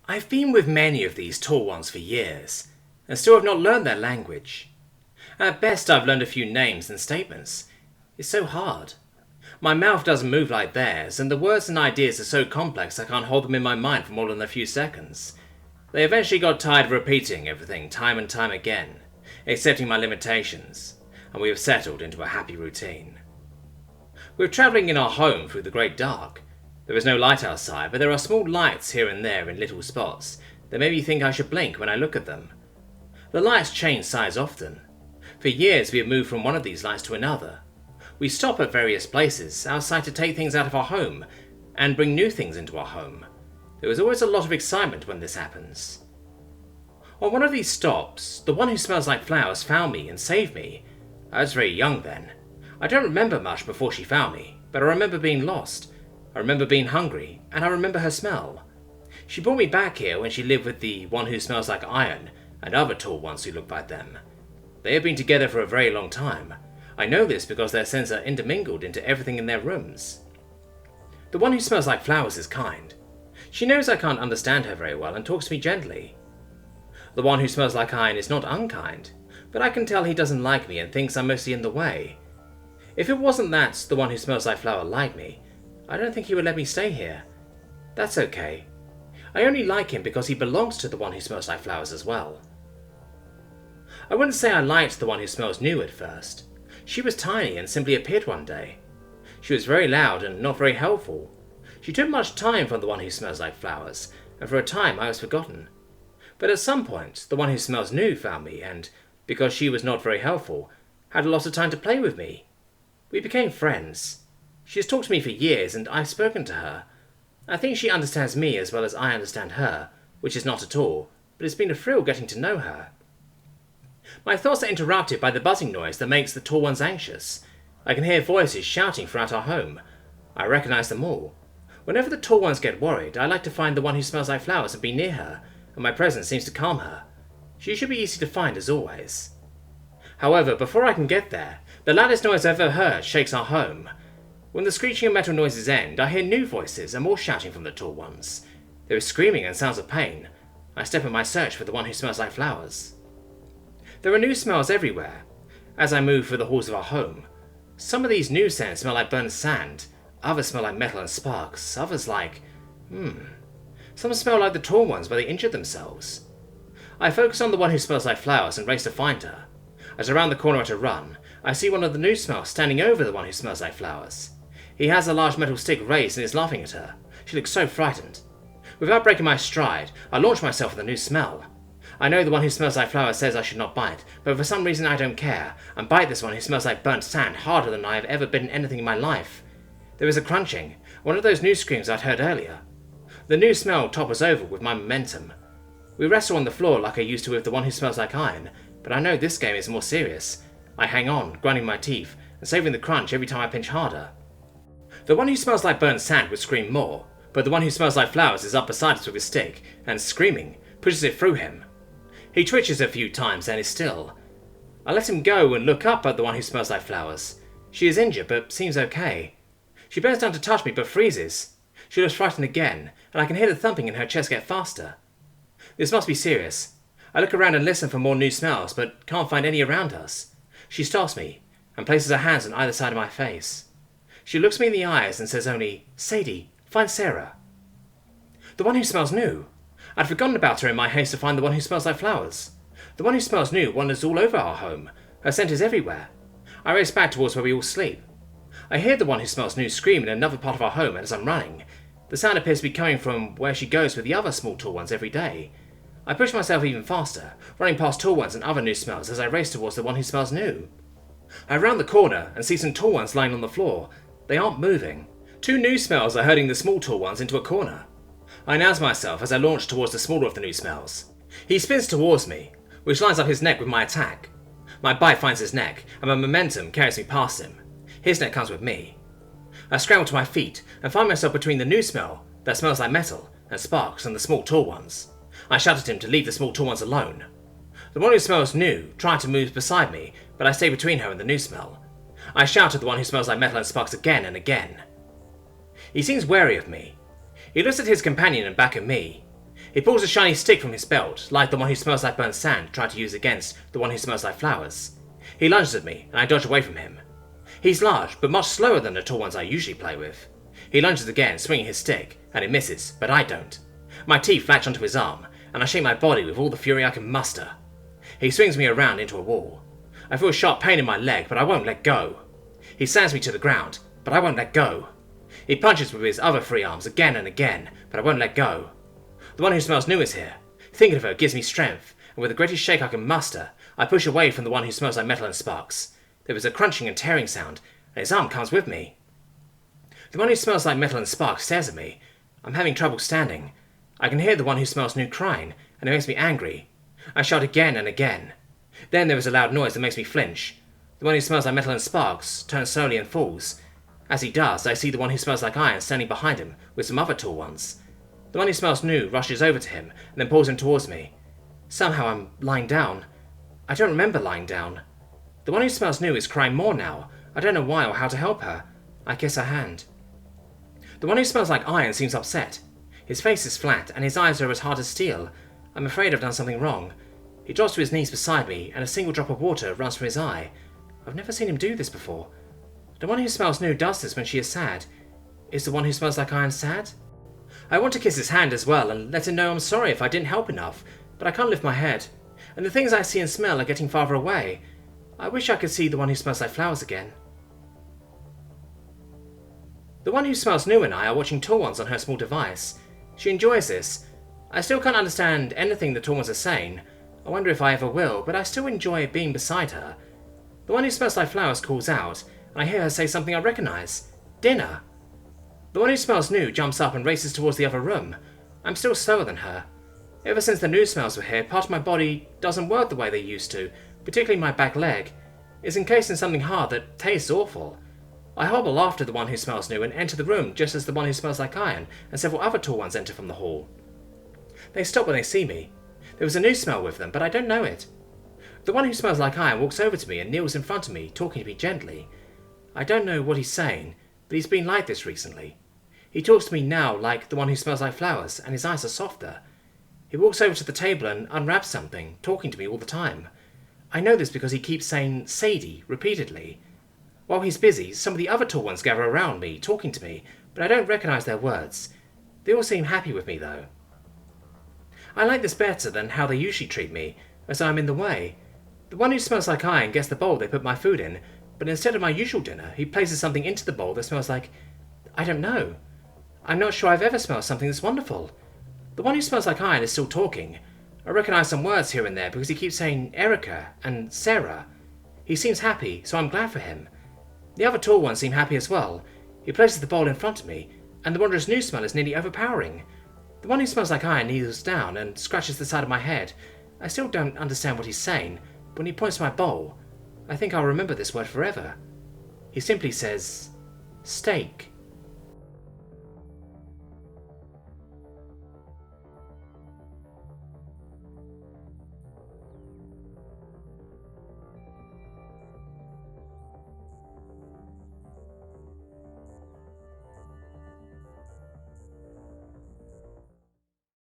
I've been with many of these tall ones for years, and still have not learned their language. At best I've learned a few names and statements. It's so hard. My mouth doesn't move like theirs, and the words and ideas are so complex I can't hold them in my mind for more than a few seconds. They eventually got tired of repeating everything time and time again, accepting my limitations, and we have settled into a happy routine. We're travelling in our home through the great dark. There is no light outside, but there are small lights here and there in little spots that make me think I should blink when I look at them. The lights change size often. For years we have moved from one of these lights to another. We stop at various places outside to take things out of our home and bring new things into our home. There is always a lot of excitement when this happens. On one of these stops, the one who smells like flowers found me and saved me. I was very young then. I don't remember much before she found me, but I remember being lost. I remember being hungry, and I remember her smell. She brought me back here when she lived with the one who smells like iron and other tall ones who look like them. They have been together for a very long time. I know this because their scents are intermingled into everything in their rooms. The one who smells like flowers is kind. She knows I can't understand her very well and talks to me gently. The one who smells like iron is not unkind, but I can tell he doesn't like me and thinks I'm mostly in the way. If it wasn't that the one who smells like flower liked me, I don't think he would let me stay here. That's okay. I only like him because he belongs to the one who smells like flowers as well. I wouldn't say I liked the one who smells new at first. She was tiny and simply appeared one day. She was very loud and not very helpful. She took much time from the one who smells like flowers, and for a time I was forgotten. But at some point, the one who smells new found me, and, because she was not very helpful, had a lot of time to play with me. We became friends. She has talked to me for years, and I've spoken to her. I think she understands me as well as I understand her, which is not at all, but it's been a thrill getting to know her. My thoughts are interrupted by the buzzing noise that makes the tall ones anxious. I can hear voices shouting throughout our home. I recognize them all. Whenever the tall ones get worried, I like to find the one who smells like flowers and be near her, and my presence seems to calm her. She should be easy to find as always. However, before I can get there, the loudest noise I've ever heard shakes our home. When the screeching and metal noises end, I hear new voices and more shouting from the tall ones. There is screaming and sounds of pain. I step in my search for the one who smells like flowers. There are new smells everywhere. As I move through the halls of our home, some of these new scents smell like burnt sand, others smell like metal and sparks, others like... Some smell like the tall ones where they injured themselves. I focus on the one who smells like flowers and race to find her. As I round the corner at a run, I see one of the new smells standing over the one who smells like flowers. He has a large metal stick raised and is laughing at her. She looks so frightened. Without breaking my stride, I launch myself at the new smell. I know the one who smells like flowers says I should not bite, but for some reason I don't care, and bite this one who smells like burnt sand harder than I have ever bitten anything in my life. There is a crunching, one of those new screams I'd heard earlier. The new smell topples over with my momentum. We wrestle on the floor like I used to with the one who smells like iron, but I know this game is more serious. I hang on, grinding my teeth, and saving the crunch every time I pinch harder. The one who smells like burnt sand would scream more, but the one who smells like flowers is up beside us with his stick, and screaming, pushes it through him. He twitches a few times and is still. I let him go and look up at the one who smells like flowers. She is injured, but seems okay. She bends down to touch me, but freezes. She looks frightened again, and I can hear the thumping in her chest get faster. This must be serious. I look around and listen for more new smells, but can't find any around us. She stops me, and places her hands on either side of my face. She looks me in the eyes and says only, "Sadie, find Sarah." The one who smells new. I'd forgotten about her in my haste to find the one who smells like flowers. The one who smells new wanders all over our home. Her scent is everywhere. I race back towards where we all sleep. I hear the one who smells new scream in another part of our home, and as I'm running, the sound appears to be coming from where she goes with the other small tall ones every day. I push myself even faster, running past tall ones and other new smells as I race towards the one who smells new. I round the corner and see some tall ones lying on the floor. They aren't moving. Two new smells are herding the small tall ones into a corner. I announce myself as I launch towards the smaller of the new smells. He spins towards me, which lines up his neck with my attack. My bite finds his neck, and my momentum carries me past him. His neck comes with me. I scramble to my feet and find myself between the new smell that smells like metal and sparks and the small tall ones. I shout at him to leave the small tall ones alone. The one who smells new tried to move beside me, but I stay between her and the new smell. I shout at the one who smells like metal and sparks again and again. He seems wary of me. He looks at his companion and back at me. He pulls a shiny stick from his belt, like the one who smells like burnt sand tried to use against the one who smells like flowers. He lunges at me, and I dodge away from him. He's large, but much slower than the tall ones I usually play with. He lunges again, swinging his stick, and it misses, but I don't. My teeth latch onto his arm, and I shake my body with all the fury I can muster. He swings me around into a wall. I feel a sharp pain in my leg, but I won't let go. He slams me to the ground, but I won't let go. He punches with his other three arms again and again, but I won't let go. The one who smells new is here. Thinking of her gives me strength, and with the greatest shake I can muster, I push away from the one who smells like metal and sparks. There is a crunching and tearing sound, and his arm comes with me. The one who smells like metal and sparks stares at me. I'm having trouble standing. I can hear the one who smells new crying, and it makes me angry. I shout again and again. Then there is a loud noise that makes me flinch. The one who smells like metal and sparks turns slowly and falls. As he does, I see the one who smells like iron standing behind him with some other tall ones. The one who smells new rushes over to him and then pulls him towards me. Somehow I'm lying down. I don't remember lying down. The one who smells new is crying more now. I don't know why or how to help her. I kiss her hand. The one who smells like iron seems upset. His face is flat and his eyes are as hard as steel. I'm afraid I've done something wrong. He drops to his knees beside me and a single drop of water runs from his eye. I've never seen him do this before. The one who smells new does this when she is sad. Is the one who smells like iron sad? I want to kiss his hand as well and let him know I'm sorry if I didn't help enough, but I can't lift my head, and the things I see and smell are getting farther away. I wish I could see the one who smells like flowers again. The one who smells new and I are watching tall ones on her small device. She enjoys this. I still can't understand anything the tall ones are saying. I wonder if I ever will, but I still enjoy being beside her. The one who smells like flowers calls out, and I hear her say something I recognise. Dinner. The one who smells new jumps up and races towards the other room. I'm still slower than her. Ever since the new smells were here, part of my body doesn't work the way they used to, particularly my back leg. It's encased in something hard that tastes awful. I hobble after the one who smells new and enter the room just as the one who smells like iron and several other tall ones enter from the hall. They stop when they see me. There was a new smell with them, but I don't know it. The one who smells like iron walks over to me and kneels in front of me, talking to me gently. I don't know what he's saying, but he's been like this recently. He talks to me now like the one who smells like flowers, and his eyes are softer. He walks over to the table and unwraps something, talking to me all the time. I know this because he keeps saying Sadie repeatedly. While he's busy, some of the other tall ones gather around me, talking to me, but I don't recognise their words. They all seem happy with me, though. I like this better than how they usually treat me, as I'm in the way. The one who smells like iron gets the bowl they put my food in, but instead of my usual dinner, he places something into the bowl that smells like... I don't know. I'm not sure I've ever smelled something this wonderful. The one who smells like iron is still talking. I recognise some words here and there because he keeps saying Erica and Sarah. He seems happy, so I'm glad for him. The other tall ones seem happy as well. He places the bowl in front of me, and the wondrous new smell is nearly overpowering. The one who smells like iron kneels down and scratches the side of my head. I still don't understand what he's saying, but when he points to my bowl, I think I'll remember this word forever. He simply says, steak.